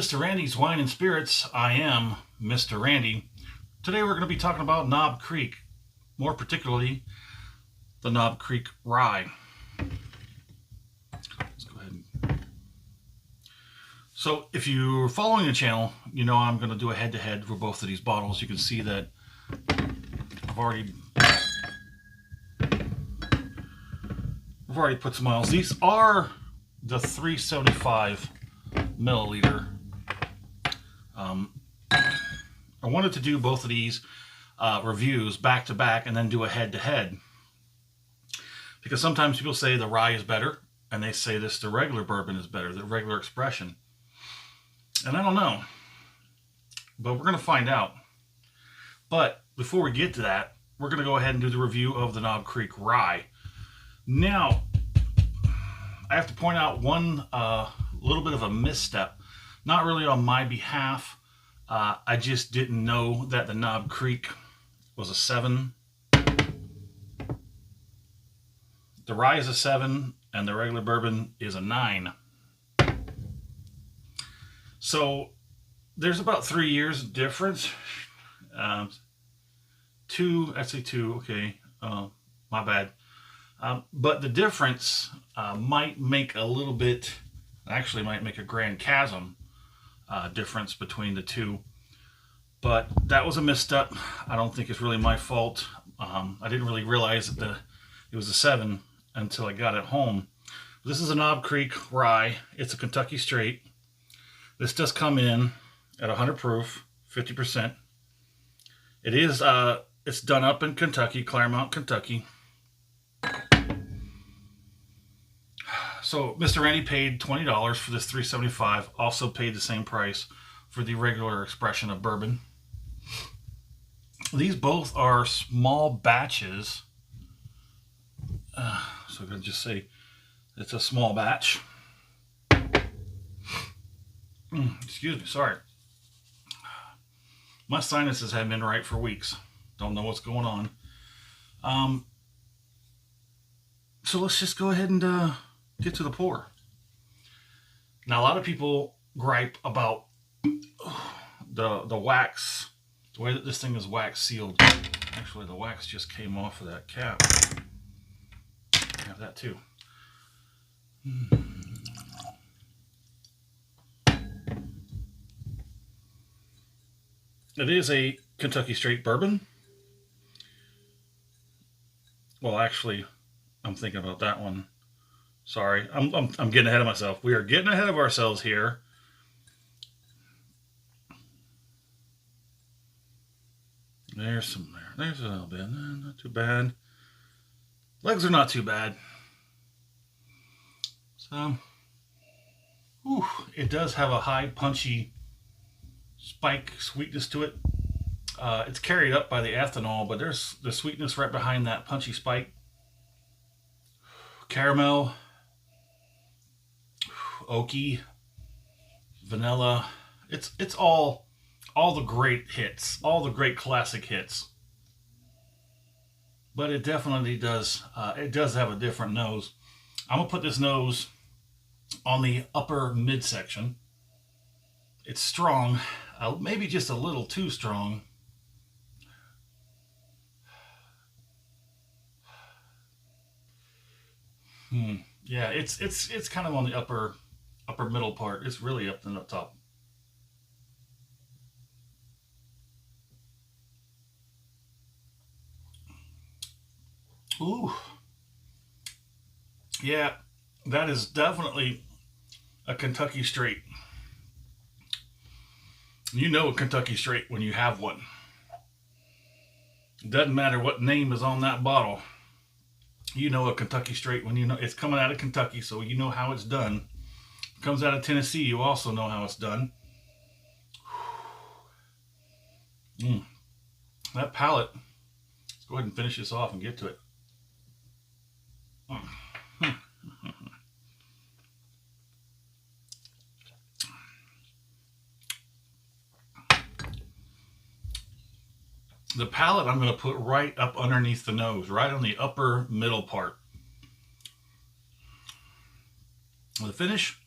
Mr. Randy's Wine and Spirits. I am Mr. Randy. Today we're going to be talking about Knob Creek, more particularly the Knob Creek Rye. Let's go ahead. So if you're following the channel, you know I'm going to do a head-to-head for both of these bottles. You can see that I've already put some miles. These are the 375 milliliter. I wanted to do both of these reviews back to back and then do a head to head, because sometimes people say the rye is better and they say the regular bourbon is better, the regular expression, and I don't know, but we're going to find out. But before we get to that, we're going to go ahead and do the review of the Knob Creek Rye. Now I have to point out one little bit of a misstep, not really on my behalf. I just didn't know that the Knob Creek was a 7. The rye is a 7 and the regular bourbon is a 9. So there's about 3 years difference. 2, actually 2, okay, my bad. But the difference might make a little bit, actually might make a grand chasm difference between the two. But that was a misstep. I don't think it's really my fault. I didn't really realize that it was a 7 until I got it home. This is a Knob Creek Rye. It's a Kentucky straight. This does come in at 100 proof, 50%. It is, it's done up in Kentucky, Claremont, Kentucky. So Mr. Randy paid $20 for this 375. Also paid the same price for the regular expression of bourbon. These both are small batches. So I'm going to just say it's a small batch. Excuse me, sorry. My sinuses have been right for weeks. Don't know what's going on. So let's just go ahead and get to the pour. Now a lot of people gripe about the wax, the way that this thing is wax sealed. Actually, the wax just came off of that cap. I have that too. It is a Kentucky straight bourbon. Well, actually, I'm thinking about that one. Sorry, I'm getting ahead of myself. We are getting ahead of ourselves here. There's some there. There's a little bit. Not too bad. Legs are not too bad. So, whew, it does have a high punchy spike sweetness to it. It's carried up by the ethanol, but there's the sweetness right behind that punchy spike. Caramel, oaky, vanilla. It's all the great hits, all the great classic hits. But it definitely does. It does have a different nose. I'm gonna put this nose on the upper midsection. It's strong, maybe just a little too strong. Yeah, it's kind of on the upper middle part. It's really up in the top. Ooh. Yeah, that is definitely a Kentucky straight. You know a Kentucky straight when you have one. It doesn't matter what name is on that bottle. You know a Kentucky straight when you know it's coming out of Kentucky, so you know how it's done. If it comes out of Tennessee, you also know how it's done. That palate. Let's go ahead and finish this off and get to it. The palate I'm going to put right up underneath the nose, right on the upper middle part. The finish,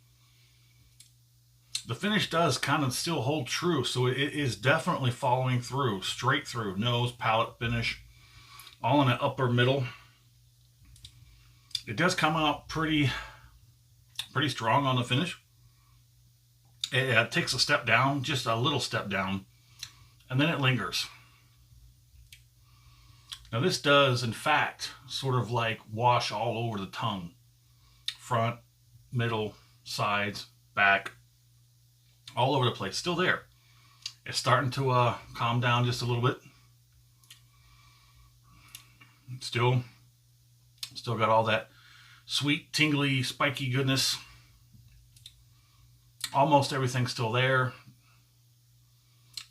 The finish does kind of still hold true, so it is definitely following through, straight through, nose, palate, finish, all in the upper middle. It does come out pretty strong on the finish. It takes a step down, just a little step down, and then it lingers. Now this does, in fact, sort of like wash all over the tongue. Front, middle, sides, back, all over the place. Still there. It's starting to calm down just a little bit. Still got all that sweet, tingly, spiky goodness. Almost everything's still there.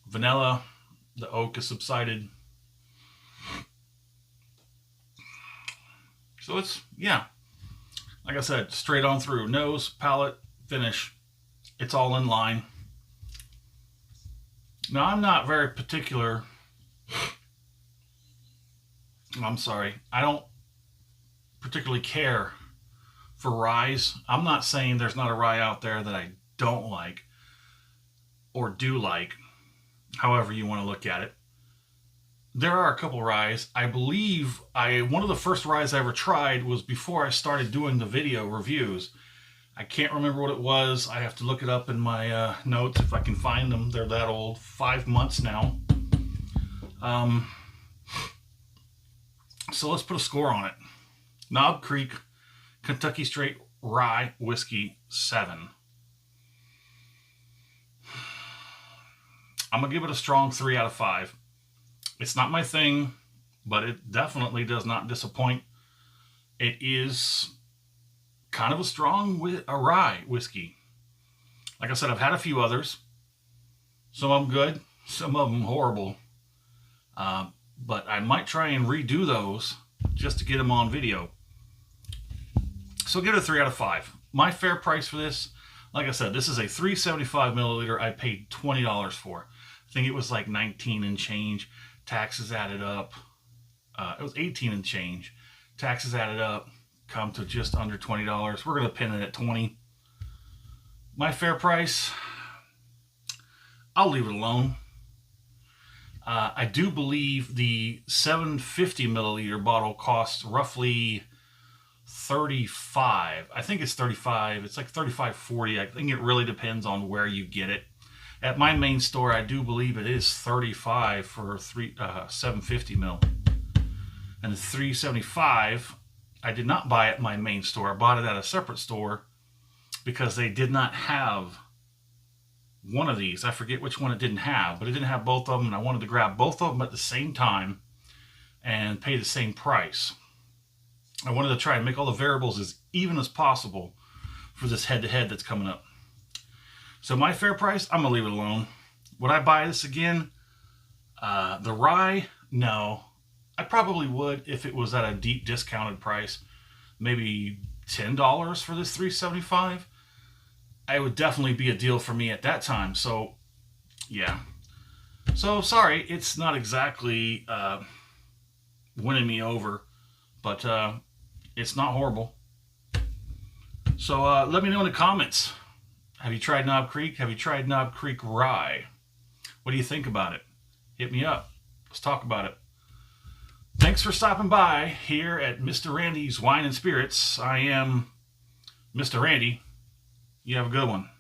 Vanilla, the oak has subsided. So it's, yeah, like I said, straight on through. Nose, palate, finish. It's all in line. Now, I'm not very particular. I'm sorry. I don't particularly care for ryes. I'm not saying there's not a rye out there that I don't like or do like, however you want to look at it. There are a couple ryes. I believe one of the first ryes I ever tried was before I started doing the video reviews. I can't remember what it was. I have to look it up in my notes if I can find them. They're that old, 5 months now. So let's put a score on it. Knob Creek Kentucky Straight Rye Whiskey 7. I'm going to give it a strong 3 out of 5. It's not my thing, but it definitely does not disappoint. It is kind of a strong rye whiskey. Like I said, I've had a few others. Some of them good, some of them horrible. But I might try and redo those just to get them on video. So give it a 3 out of 5. My fair price for this, like I said, this is a 375 milliliter. I paid $20 for. I think it was like 19 and change. Taxes added up. It was 18 and change. Taxes added up, come to just under $20. We're going to pin it at 20. My fair price, I'll leave it alone. I do believe the 750 milliliter bottle costs roughly $35. I think it's $35. It's like $35.40. I think it really depends on where you get it. At my main store, I do believe it is $35 for 750 mil. And the 375, I did not buy at my main store. I bought it at a separate store because they did not have one of these. I forget which one it didn't have, but it didn't have both of them, and I wanted to grab both of them at the same time and pay the same price. I wanted to try and make all the variables as even as possible for this head-to-head that's coming up. So my fair price, I'm going to leave it alone. Would I buy this again? The rye, no. I probably would if it was at a deep discounted price. Maybe $10 for this 375. It would definitely be a deal for me at that time. So, yeah. So, sorry, it's not exactly winning me over. But it's not horrible. So, let me know in the comments. Have you tried Knob Creek? Have you tried Knob Creek Rye? What do you think about it? Hit me up. Let's talk about it. Thanks for stopping by here at Mr. Randy's Wine and Spirits. I am Mr. Randy. You have a good one.